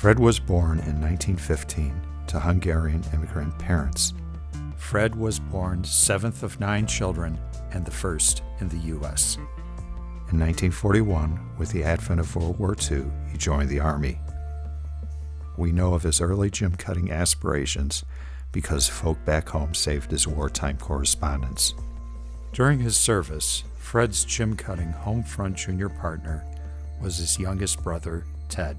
Fred was born in 1915 to Hungarian immigrant parents. Fred was born seventh of 9 children and the first in the U.S. In 1941, with the advent of World War II, he joined the Army. We know of his early gym-cutting aspirations because folk back home saved his wartime correspondence. During his service, Fred's gym-cutting home-front junior partner was his youngest brother, Ted.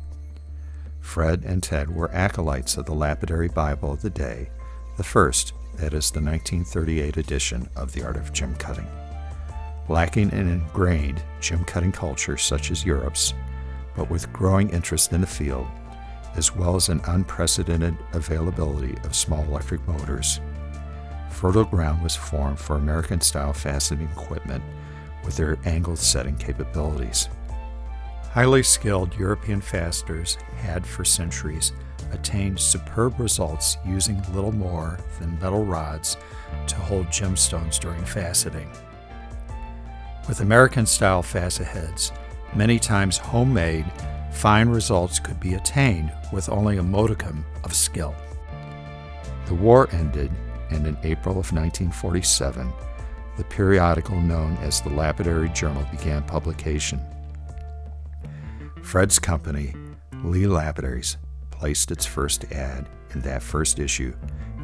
Fred and Ted were acolytes of the Lapidary Bible of the day, the first, that is the 1938 edition of the Art of Gym Cutting. Lacking an ingrained gym-cutting culture such as Europe's, but with growing interest in the field, as well as an unprecedented availability of small electric motors, fertile ground was formed for American-style faceting equipment with their angled setting capabilities. Highly skilled European fasteners had for centuries attained superb results using little more than metal rods to hold gemstones during faceting. With American-style facet heads, many times homemade, fine results could be attained with only a modicum of skill. The war ended, and in April of 1947, the periodical known as the Lapidary Journal began publication. Fred's company, Lee Lapidaries, placed its first ad in that first issue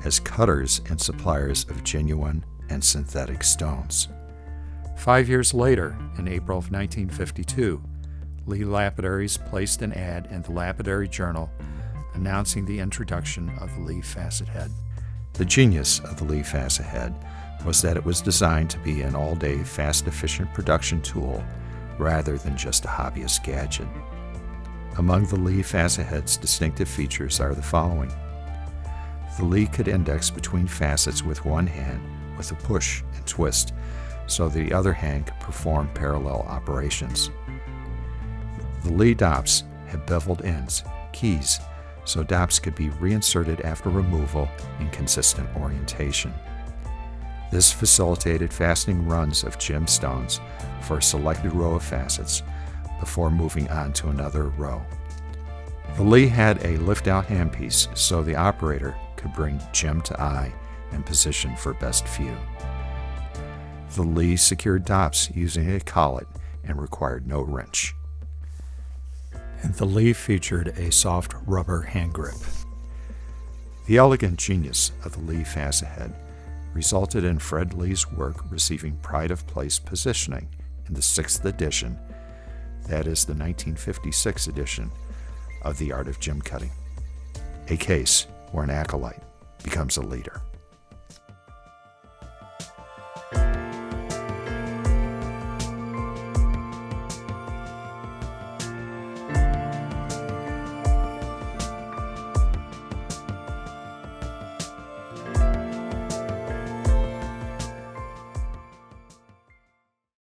as cutters and suppliers of genuine and synthetic stones. 5 years later, in April of 1952, Lee Lapidaries placed an ad in the Lapidary Journal announcing the introduction of the Lee facet head. The genius of the Lee facet head was that it was designed to be an all-day, fast-efficient production tool rather than just a hobbyist gadget. Among the Lee facet head's distinctive features are the following. The Lee could index between facets with one hand with a push and twist, so the other hand could perform parallel operations. The Lee dops had beveled ends, keys, so dops could be reinserted after removal in consistent orientation. This facilitated fastening runs of gemstones for a selected row of facets before moving on to another row. The Lee had a lift-out handpiece so the operator could bring gem to eye and position for best view. The Lee secured dops using a collet and required no wrench. And the Lee featured a soft rubber hand grip. The elegant genius of the Lee facet head resulted in Fred Lee's work receiving pride of place positioning in the 6th edition, that is the 1956 edition, of the Art of Gym Cutting, a case where an acolyte becomes a leader.